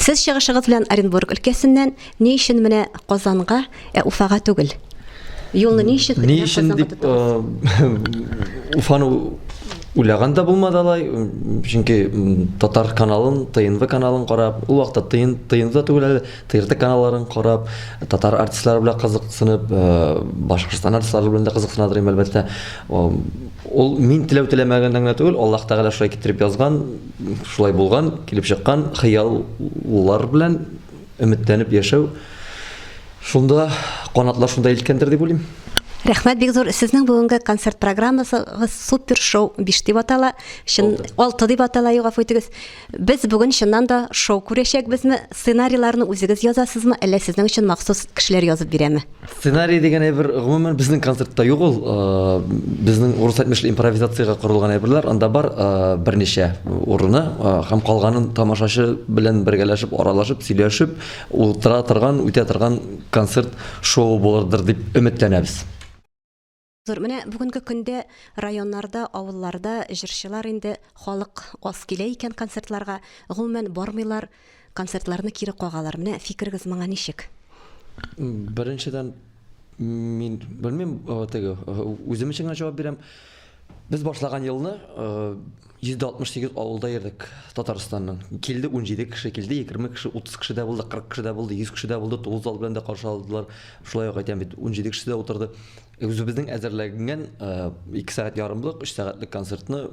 Сез чыгышыгыз белән Оренбург өлкәсеннән ни өчен менә Казанга, Уфага түгел? Юлны ни өчен дип Уфаны уйлаган да булмады алай, чөнки татар каналын, ТНВ каналын карап, ул вакытта ТНВ түгел, ТРТ каналларын карап, татар артистлары белән кызыксынып, Башкортстан артистлары белән дә кызыксынадыр әлбәттә. Ул мин теләмәгәндән генә түгел, Аллаһ Тәгалә шулай китереп язган, шулай булган, килеп чыккан хыяллар белән өметләнеп яшәү. Шунда канатлар шунда илткәндер дип уйлыйм. Рәхмәт бик зур. Сезнең бүгенге концерт программасыгыз супер шоу 5 дип атала. 6 дип атала, гафу итегез. Без бүген чыннан да шоу күрәчәкбезме? Сценарийларны үзегез язасызмы, әллә сезнең өчен махсус кешеләр язып бирәме? Сценарий дигән әйбер гомумән безнең концертта юк ул. Безнең урыс әйтмешле импровизациягә корылган әйберләр, анда бар берничә урыны, һәм калганын тамашачы белән бергәләшеп, аралашып, сөйләшеп, утыра торган, үтә торган концерт шоу булырдыр дип өметләнәбез. Зур, менә бүгенге көндә районнарда, авылларда җырчылар инде халык аз килә икән концертларга, гомумән бармыйлар, концертларны кире кагалар. Менә фикерегез моңа ничек? Беренчедән мин белмим, үзем өчен генә җавап бирәм. Без башлаган елны 168 авылда йөрдек Татарстанның. Килде 17 кеше, килде 20 кеше, 30 кеше дә булды, 40 кеше дә булды, 100 кеше дә булды, 9 зал белән дә каршы алдылар. Шулай ук әйтәм бит, 17 кеше дә утырды. Үзебезнең әзерләгән 2 сәгать ярымлык, 3 сәгатьлек концертны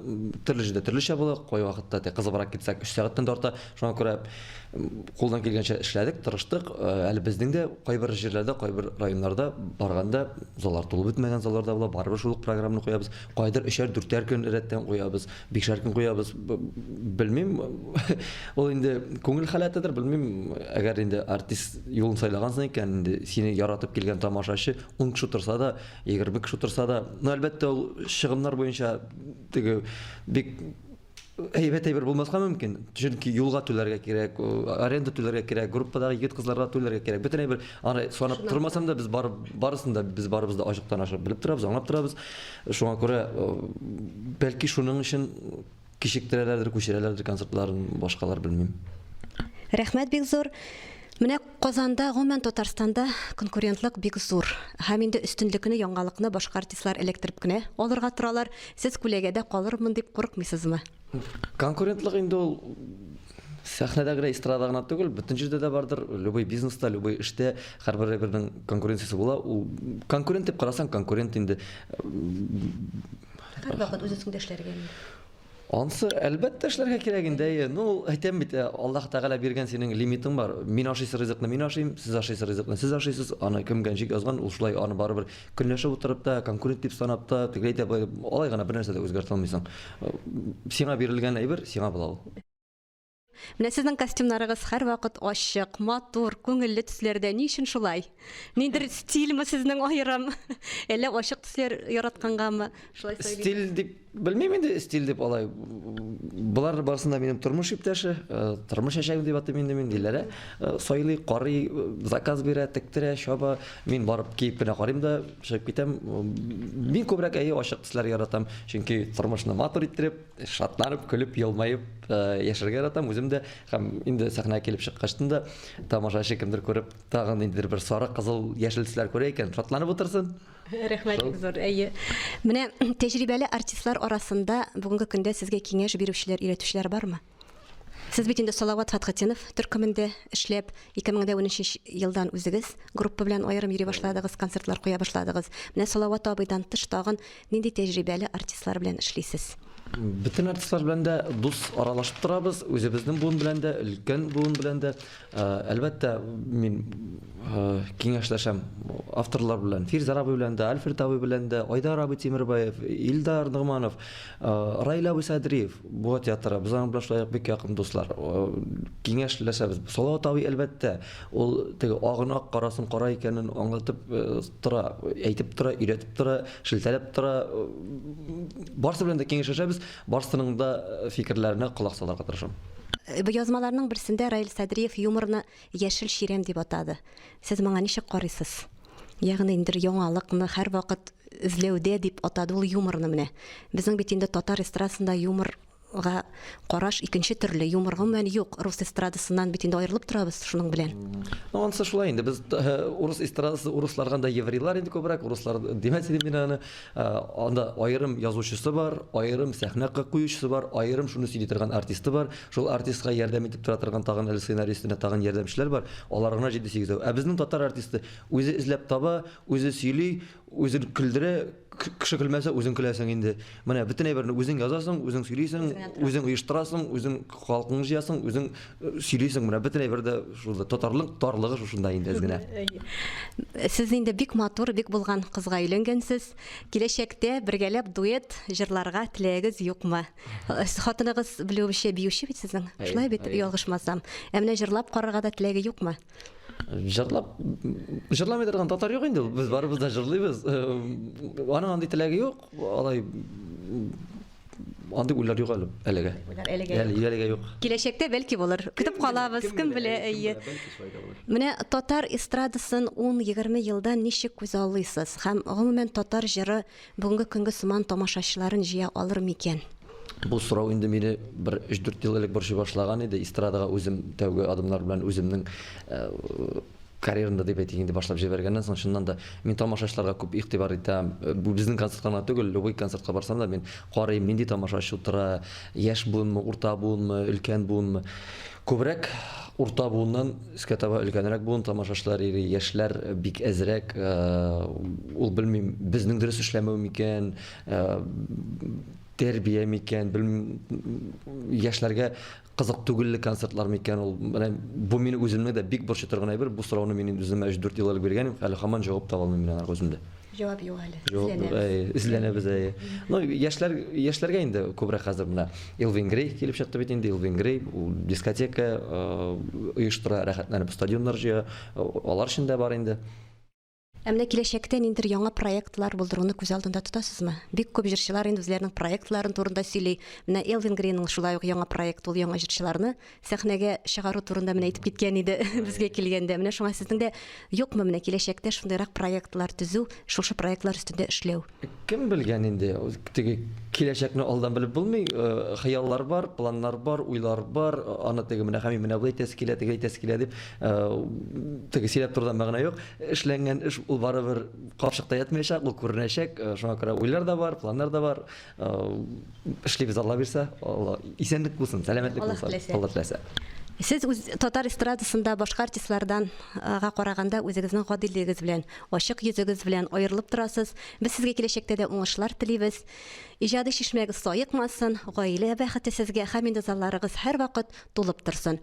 төрлечә була, кай вакытта кызыбрак китсәк 3 сәгатьтән дә арта. Шуңа күрә кулдан килгәнчә эшләдек, тырыштык. Әле безнең дә кайбер җирләрдә, кайбер районнарда барганда заллар тулып бетмәгән залларда була, барыбер шул программаны куябыз. Кайдыр 3-4 көн рәттән куябыз, 5 көн куябыз. Белмим, ул инде күңел халәтедер, белмим, әгәр инде артист юлын сайлагансың икән, инде сине яратып килгән тамашачы 10 кеше турса да, 20 кеше турса да, әлбәттә ул чыгымнар буенча бик әйбәт булмаска мөмкин. Чөнки юлга түләргә кирәк, аренда түләргә кирәк, группадагы егет кызларга түләргә кирәк. Бөтен әйбер аны санап тормасам да, без барысын да без барыбыз да ачыктан ашып белеп торабыз, аңлап торабыз. Шуңа күрә бәлки шуның өчен кичектерәләрдер, күчерәләрдер концертларын, башкалар белмим. Рәхмәт бик зур. Менә Казанда, гомумән Татарстанда конкурентлык бик зур. Һәм инде өстенлекне, яңалыкны башка артистлар электреп кенә алырга торалар. Сез күләгәдә калырмын дип курыкмыйсызмы? Конкурентлык инде ул сәхнәдә генә, эстрадада гына түгел, бөтен җирдә дә бардыр. Любой бизнеста, любой эштә һәрбернең конкуренциясе була. Ул конкурент дип карасаң, конкурент инде Һәрвакыт үз өстендә эшләргә. Ансы әлбәттә эшләргә кирәк инде. Ну, әйтәм бит, Аллаһ Тәгалә биргән синең лимитың бар. Мин ашыйсы ризыкны мин ашыйм, сез ашыйсы ризыкны сез ашыйсыз. Аны кемгә ничек язган, ул шулай аны барыбер көнләшеп утырып та, конкурент дип санап та, тегеләй дә алай гына бер нәрсә дә үзгәртә алмыйсың. Сиңа бирелгән әйбер, сиңа була ул. Менә сезнең костюмнарыгыз һәрвакыт ачык, матур, күңелле төсләрдә. Ни өчен шулай? Ниндер стильме сезнең аерым? Әллә ачык төсләр яраткангамы? Шулай сөйләйм. Стиль дип белмим инде, стиль дип алай. Булар барысында минем тормыш иптәше, тормыш яшәгән дип атым инде мин диләр. Сайлый, карый, заказ бирә, тектерә, шаба. Мин барып киеп кенә карыйм да, чыгып китәм. Мин күбрәк ачык төсләр яратам, чөнки тормышны матур иттереп, шатланып, көлеп, елмаеп яшәргә яратам. Үзем дә һәм инде сәхнәгә килеп чыккачтын да тамашачы кемдер күреп, тагын инде бер сары, кызыл, яшел төсләр күрә икән, шатланып утырсын. Рәхмәт бик зур. Менә тәҗрибәле артистлар арасында бүгенге көндә сезгә киңәш бирүчеләр, өйрәтүчеләр бармы? Сез бит инде Салават Фатхетдинов төркемендә эшләп, 2013 елдан үзегез группа белән аерым йөри башладыгыз, концертлар куя башладыгыз. Менә Салават абыйдан тыш тагын нинди тәҗрибәле артистлар белән эшлисез? Bütün артистлар белән дә дус аралашып торабыз, үзебезнең буын белән дә, өлкән буын белән дә. Әлбәттә, мин киңәшләшәм авторлар белән, Фирза абый белән дә, Альфред абый белән дә, Айдар абый Тимербаев, Илдар Нугманов, Раил абый Садриев, бу театры безнең белән шулай бик якын дуслар. Киңәшләшәбез. Салават абый әлбәттә, ул теге агына карасын кара икәнен аңлатып тора, әйтеп тора, өйрәтеп тора, шелтәләп тора. Барсы белән дә киңәшләшәбез. Барсының да фикерләренә колак салырга тырышам. Бу язмаларның берсендә Раил Садриев юморны яшел ширәм дип атады. Сез моңа ничек карыйсыз? Ягъни инде яңалыкны һәрвакыт эзләүдә дип атады ул юморны менә. Безнең бит инде татар эстрадасында юмор караш икенче төрле, юмор гомумән юк. Рус эстрадасыннан бит инде аерылып торабыз шуның белән. Ансы шулай инде. Без урыс эстрадасы, урысларга да еврейлар инде күбрәк, уруслар димәс идем мин аны. Анда аерым язучысы бар, аерым сәхнәгә куючысы бар, аерым шуны сөйли торган артисты бар. Шул артистка ярдәм итеп тора торган тагын әле сценаристына тагын ярдәмчеләр бар. Алар гына 7-8. Ә безнең татар артисты үзе эзләп таба, үзе сөйли, үзе көлдерә, кеше көлмәсә үзең көләсең инде. Менә бөтен әйберне үзең язасың, үзең сөйлисең, үзең оештырасың, үзең халкыңны җыясың, үзең сөйлисең. Менә бөтен әйбердә шулда татарлык тарлыгы шушында инде генә. Сез инде бик матур, бик булган кызга өйләнгәнсез. Киләчәктә бергәләп дуэт җырларга теләгегез юкмы? Хатыныгыз белүче биюче бит сезнең. Шулай бит, ялгышмасам. Ә менә җырлап карарга да теләге юкмы? Җырламый торган татар юк инде. Без барыбыз да җырлыйбыз. Аның андый теләге юк. Алай андый уйлар юк әлегә. Әлегә юк. Киләчәктә бәлки булыр. Көтеп калабыз, кем белә. Менә татар эстрадасын 10-20 елдан ничек күз алыйсыз? Һәм гомумән татар җыры бүгенге көнгә сыман тамашачыларын җыя алыр микән? Бу сорау инде мине бер 3-4 ел элек борчый башлаган иде. Эстрадага үзем тәүге адымнар белән үземнең карьерамда дип әйтик инде башлап җибәргәннән соң чыннан да мин тамашачыларга күп игътибар итәм. Бу безнең концертка түгел, любой концертка барсам да мин карыйм, нинди тамашачы утыра, яшь булмы, урта булмы, өлкән булмы. Күбрәк урта буыннан искә таба өлкәнрәк буын тамашачылар ире, яшьләр бик әзрәк. Ул белмим, безнең дөрес эшләмәү микән, тәрбия микән, яшьләргә кызык түгелле концертлар микән, ул менә бу мине үземне дә бик борчый торган әйбер. Бу сорауны мин үземә 3-4 ел элек биргәнем, әле һаман җавап таба алмыйм мин аңа үземдә. Җавап юк әле. Изләнәбез. Ну, яшьләргә инде күбрәк хәзер менә Элвин Грей килеп чыкты бит инде. Элвин Грей ул дискотека оештыра, рәхәтләнеп стадионнар җыя, алар өчен дә бар инде. Ә менә киләчәктә ниндидер яңа проектлар булдыруны күз алдында тотасызмы? Бик күп җырчылар инде үзләренең проектларын турында сөйли. Менә Элвин Грейның шулай ук яңа проект, ул яңа җырчыларны сәхнәгә чыгару турында менә әйтеп киткән иде безгә килгәндә. Менә шуңа сезнең дә юкмы менә киләчәктә шундыйрак проектлар төзү, шушы проектлар өстендә эшләү? Кем белгән инде? Теге киләчәкне алдан белеп булмый. Хыяллар бар, планнар бар, уйлар бар. Аны теге менә һәм менә бу әйтәсе килә, теге әйтәсе килә дип теге сөйләп торган мәгънә юк. Эшләнгән эш ул барыбер капчыкта ятмаячак, ул күренәчәк. Шуңа күрә уйлар да бар, планнар да бар. Эшлибез Алла бирсә, Алла исәнлек булсын, сәламәтлек булсын, Алла теләсә. Сез татар эстрадасында башка артистлардан караганда үзегезнең гадилегез белән, ачык йөзегез белән аерылып торасыз. Без сезгә киләчәктә дә уңышлар телибез. Иҗади чишмәгез саекмасын, гаилә бәхете сезгә һәм инде залларыгыз һәрвакыт тулып торсын.